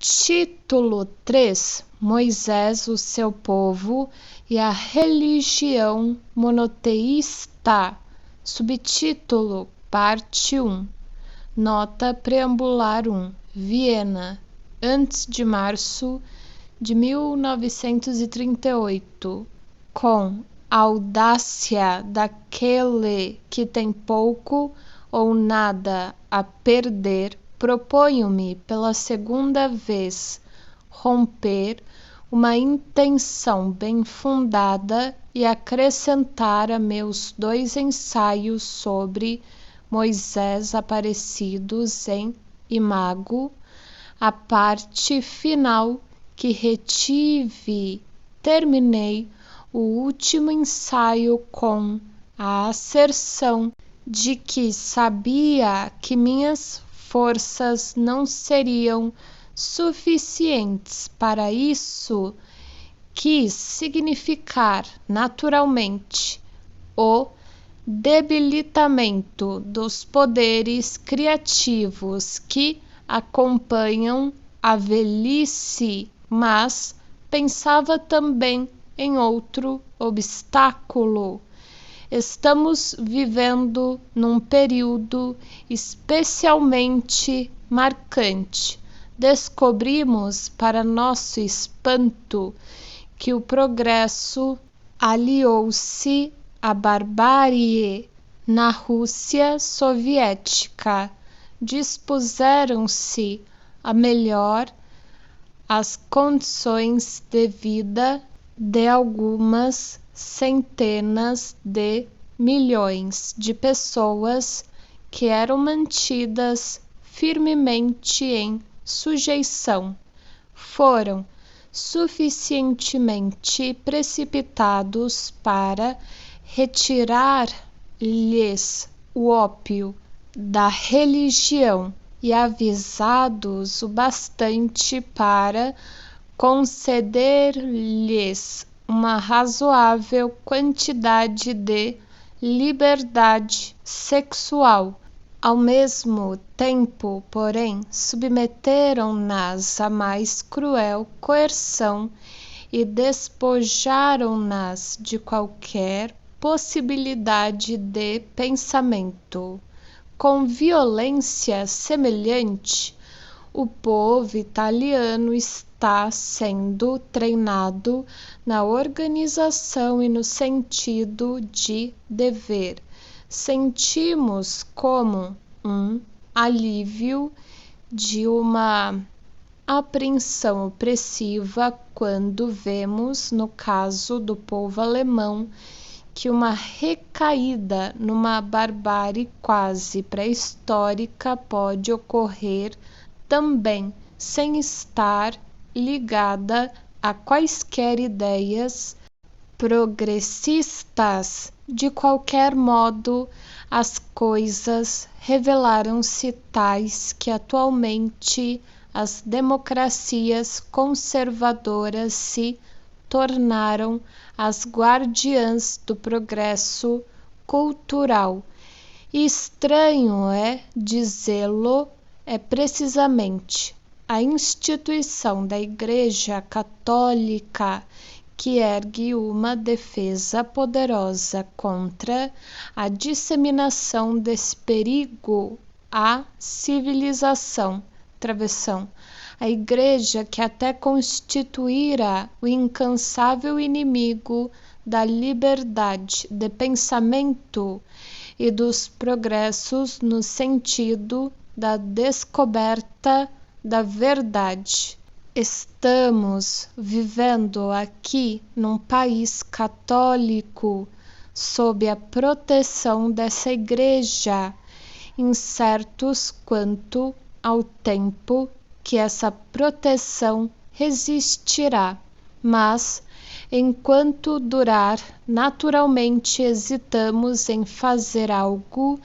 Título 3: Moisés, o seu povo e a religião monoteísta. Subtítulo: Parte 1. Nota preambular 1. Viena, antes de março de 1938. Com a audácia daquele que tem pouco ou nada a perder, proponho-me pela segunda vez romper uma intenção bem fundada e acrescentar a meus 2 ensaios sobre Moisés aparecidos em Imago, a parte final que retive. Terminei o último ensaio com a asserção de que sabia que minhas forças não seriam suficientes para isso. Quis significar naturalmente o debilitamento dos poderes criativos que acompanham a velhice, mas pensava também em outro obstáculo. Estamos vivendo num período especialmente marcante. Descobrimos, para nosso espanto, que o progresso aliou-se à barbárie na Rússia soviética. Dispuseram-se a melhor as condições de vida de algumas centenas de milhões de pessoas que eram mantidas firmemente em sujeição. Foram suficientemente precipitados para retirar-lhes o ópio da religião e avisados o bastante para conceder-lhes uma razoável quantidade de liberdade sexual. Ao mesmo tempo, porém, submeteram-nas à mais cruel coerção e despojaram-nas de qualquer possibilidade de pensamento. Com violência semelhante, o povo italiano está sendo treinado na organização e no sentido de dever. Sentimos como um alívio de uma apreensão opressiva quando vemos, no caso do povo alemão, que uma recaída numa barbárie quase pré-histórica pode ocorrer também sem estar ligada a quaisquer ideias progressistas. De qualquer modo, as coisas revelaram-se tais que atualmente as democracias conservadoras se tornaram as guardiãs do progresso cultural. E estranho é dizê-lo, é precisamente a instituição da Igreja Católica que ergue uma defesa poderosa contra a disseminação desse perigo à civilização. Travessão. A Igreja que até constituíra o incansável inimigo da liberdade de pensamento e dos progressos no sentido da descoberta da verdade. Estamos vivendo aqui num país católico sob a proteção dessa Igreja, incertos quanto ao tempo que essa proteção resistirá, mas enquanto durar, naturalmente hesitamos em fazer algo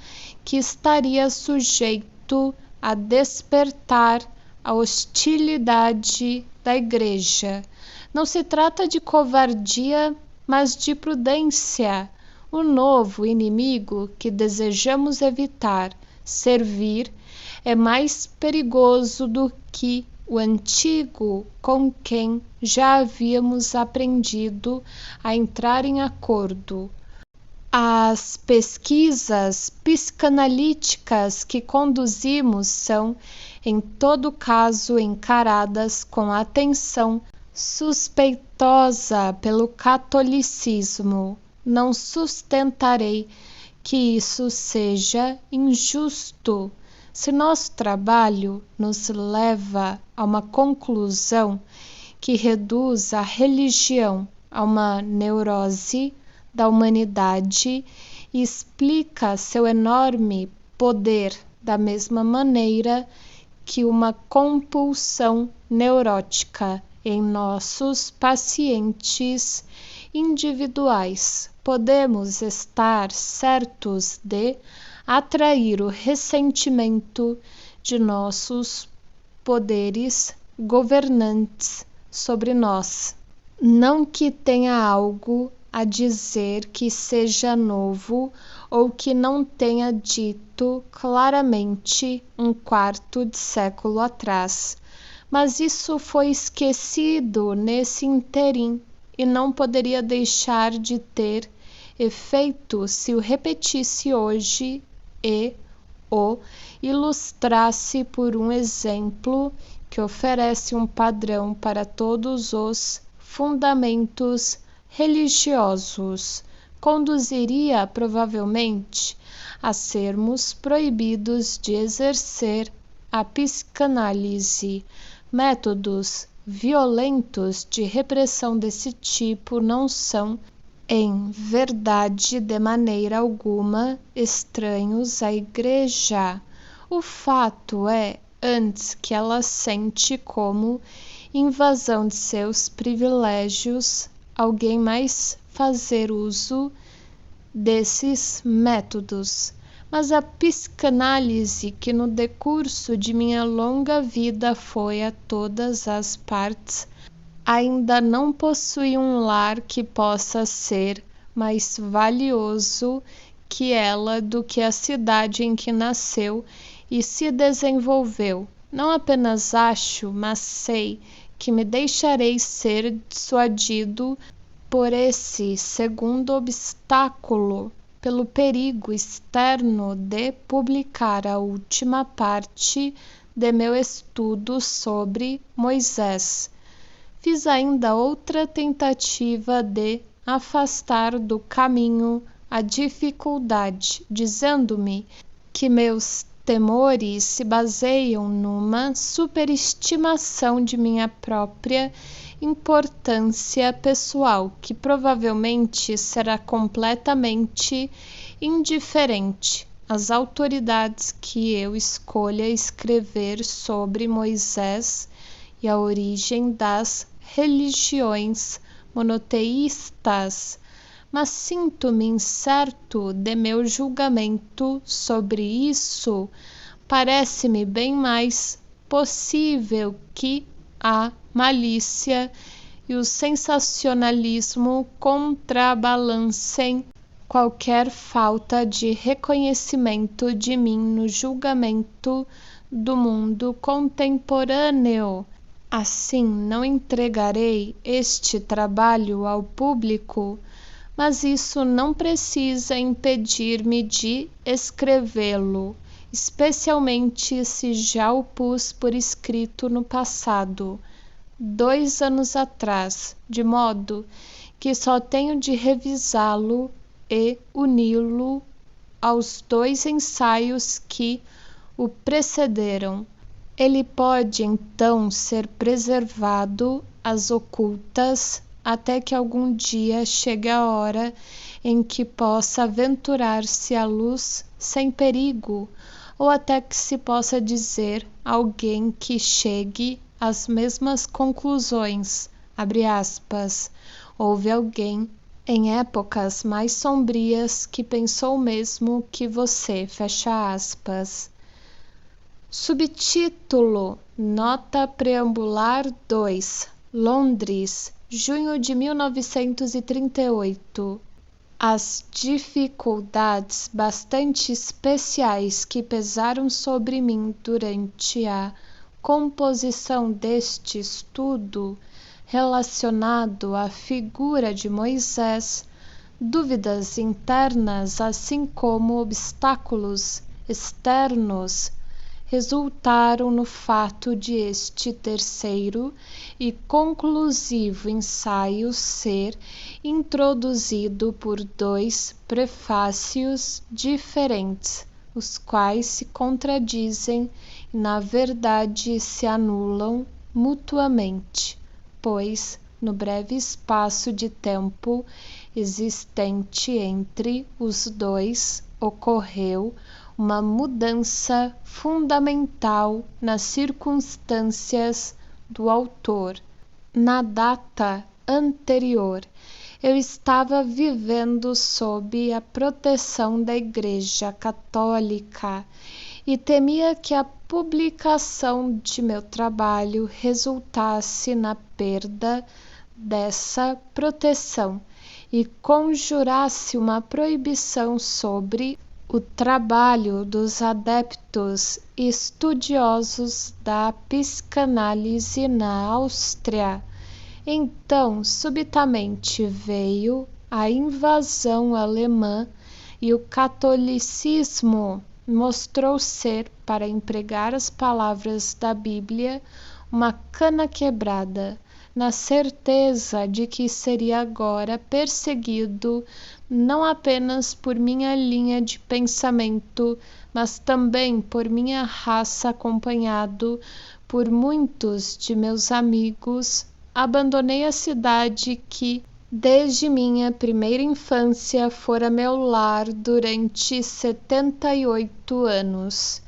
que estaria sujeito a despertar a hostilidade da Igreja. Não se trata de covardia, mas de prudência. O novo inimigo que desejamos evitar, servir, é mais perigoso do que o antigo com quem já havíamos aprendido a entrar em acordo. As pesquisas psicanalíticas que conduzimos são, em todo caso, encaradas com atenção suspeitosa pelo catolicismo. Não sustentarei que isso seja injusto. Se nosso trabalho nos leva a uma conclusão que reduz a religião a uma neurose da humanidade e explica seu enorme poder da mesma maneira que uma compulsão neurótica em nossos pacientes individuais, podemos estar certos de atrair o ressentimento de nossos poderes governantes sobre nós. Não que tenha algo a dizer que seja novo ou que não tenha dito claramente um quarto de século atrás, mas isso foi esquecido nesse interim e não poderia deixar de ter efeito se o repetisse hoje e o ilustrasse por um exemplo que oferece um padrão para todos os fundamentos religiosos. Conduziria provavelmente a sermos proibidos de exercer a psicanálise. Métodos violentos de repressão desse tipo não são, em verdade, de maneira alguma, estranhos à Igreja. O fato é, antes, que ela sente como invasão de seus privilégios alguém mais fazer uso desses métodos. Mas a psicanálise, que no decurso de minha longa vida foi a todas as partes, ainda não possui um lar que possa ser mais valioso que ela do que a cidade em que nasceu e se desenvolveu. Não apenas acho, mas sei que me deixarei ser dissuadido por esse segundo obstáculo, pelo perigo externo de publicar a última parte de meu estudo sobre Moisés. Fiz ainda outra tentativa de afastar do caminho a dificuldade, dizendo-me que meus temores se baseiam numa superestimação de minha própria importância pessoal, que provavelmente será completamente indiferente às autoridades que eu escolha escrever sobre Moisés e a origem das religiões monoteístas, mas sinto-me incerto de meu julgamento sobre isso. Parece-me bem mais possível que a malícia e o sensacionalismo contrabalancem qualquer falta de reconhecimento de mim no julgamento do mundo contemporâneo. Assim, não entregarei este trabalho ao público, mas isso não precisa impedir-me de escrevê-lo, especialmente se já o pus por escrito no passado, 2 anos atrás, de modo que só tenho de revisá-lo e uni-lo aos 2 ensaios que o precederam. Ele pode então ser preservado às ocultas até que algum dia chegue a hora em que possa aventurar-se à luz sem perigo, ou até que se possa dizer a alguém que chegue às mesmas conclusões, abre aspas, houve alguém em épocas mais sombrias que pensou o mesmo que você, fecha aspas. Subtítulo: Nota Preambular 2, Londres, junho de 1938. As dificuldades bastante especiais que pesaram sobre mim durante a composição deste estudo relacionado à figura de Moisés, dúvidas internas, assim como obstáculos externos, resultaram no fato de este terceiro e conclusivo ensaio ser introduzido por 2 prefácios diferentes, os quais se contradizem e, na verdade, se anulam mutuamente, pois, no breve espaço de tempo existente entre os dois, ocorreu uma mudança fundamental nas circunstâncias do autor. Na data anterior, eu estava vivendo sob a proteção da Igreja Católica e temia que a publicação de meu trabalho resultasse na perda dessa proteção e conjurasse uma proibição sobre o trabalho dos adeptos estudiosos da psicanálise na Áustria. Então, subitamente veio a invasão alemã e o catolicismo mostrou ser, para empregar as palavras da Bíblia, uma cana quebrada, na certeza de que seria agora perseguido não apenas por minha linha de pensamento, mas também por minha raça, acompanhado por muitos de meus amigos, abandonei a cidade que, desde minha primeira infância, fora meu lar durante 78 anos.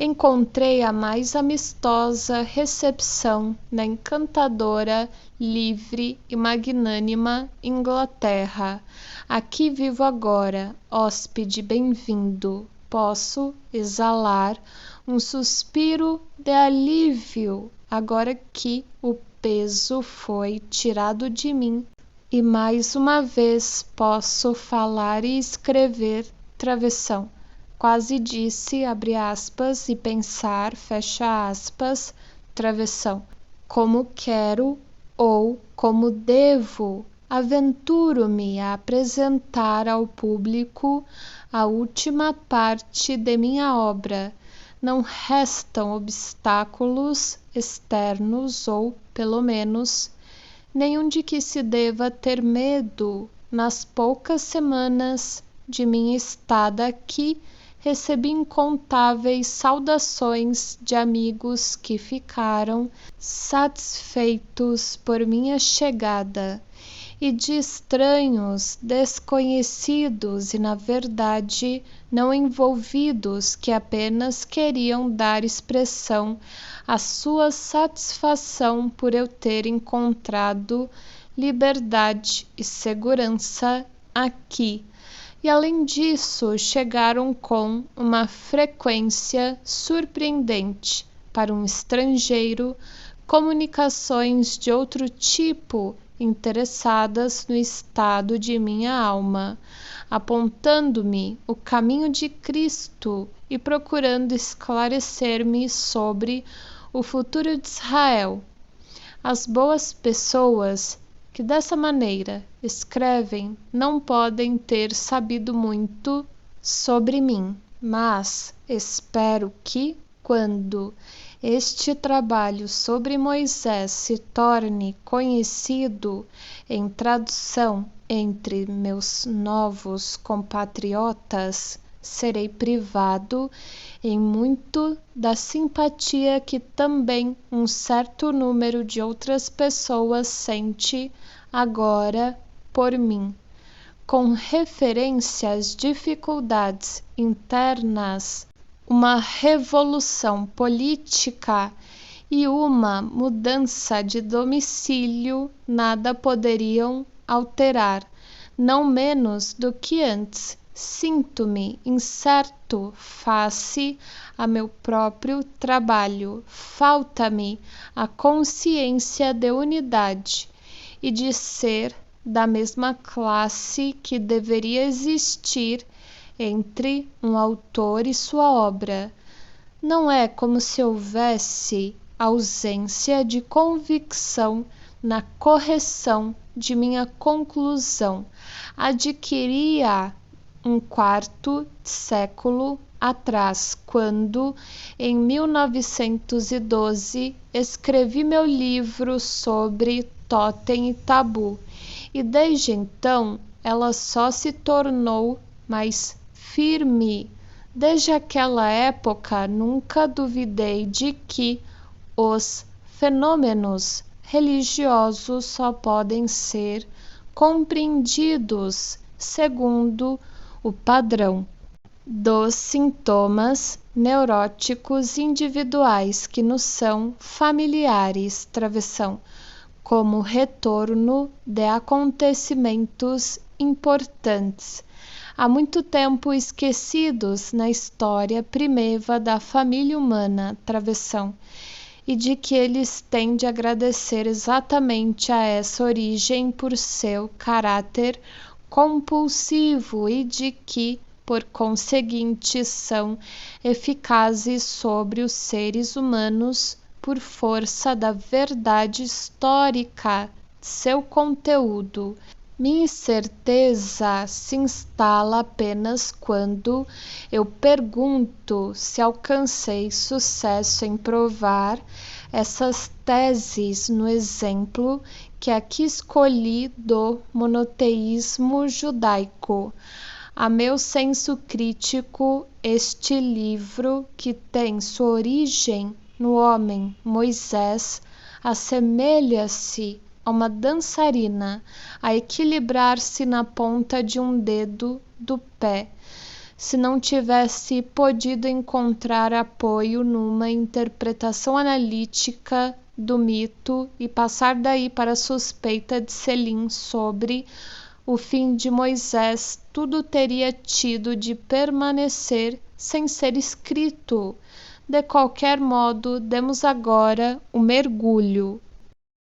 Encontrei a mais amistosa recepção na encantadora, livre e magnânima Inglaterra. Aqui vivo agora, hóspede bem-vindo. Posso exalar um suspiro de alívio agora que o peso foi tirado de mim e mais uma vez posso falar e escrever travessão. Quase disse, abre aspas, e pensar, fecha aspas, travessão. Como quero ou como devo, aventuro-me a apresentar ao público a última parte de minha obra. Não restam obstáculos externos ou, pelo menos, nenhum de que se deva ter medo. Nas poucas semanas de minha estada aqui, recebi incontáveis saudações de amigos que ficaram satisfeitos por minha chegada e de estranhos desconhecidos e, na verdade, não envolvidos, que apenas queriam dar expressão à sua satisfação por eu ter encontrado liberdade e segurança aqui. E, além disso, chegaram com uma frequência surpreendente para um estrangeiro comunicações de outro tipo interessadas no estado de minha alma, apontando-me o caminho de Cristo e procurando esclarecer-me sobre o futuro de Israel. As boas pessoas que dessa maneira escrevem não podem ter sabido muito sobre mim, mas espero que, quando este trabalho sobre Moisés se torne conhecido em tradução entre meus novos compatriotas, serei privado em muito da simpatia que também um certo número de outras pessoas sente agora por mim. Com referência às dificuldades internas, uma revolução política e uma mudança de domicílio nada poderiam alterar, não menos do que antes. Sinto-me incerto face a meu próprio trabalho. Falta-me a consciência de unidade e de ser da mesma classe que deveria existir entre um autor e sua obra. Não é como se houvesse ausência de convicção na correção de minha conclusão. Adquiri-a um quarto de século atrás, quando, em 1912, escrevi meu livro sobre Totem e Tabu, e desde então ela só se tornou mais firme. Desde aquela época, nunca duvidei de que os fenômenos religiosos só podem ser compreendidos segundo o padrão dos sintomas neuróticos individuais que nos são familiares, travessão, como retorno de acontecimentos importantes, há muito tempo esquecidos na história primeva da família humana, travessão, e de que eles têm de agradecer exatamente a essa origem por seu caráter compulsivo e de que, por conseguinte, são eficazes sobre os seres humanos por força da verdade histórica de seu conteúdo. Minha incerteza se instala apenas quando eu pergunto se alcancei sucesso em provar essas teses no exemplo que aqui escolhi do monoteísmo judaico. A meu senso crítico, este livro, que tem sua origem no homem Moisés, assemelha-se a uma dançarina a equilibrar-se na ponta de um dedo do pé, se não tivesse podido encontrar apoio numa interpretação analítica do mito e passar daí para a suspeita de Selim sobre o fim de Moisés, tudo teria tido de permanecer sem ser escrito. De qualquer modo, demos agora o mergulho.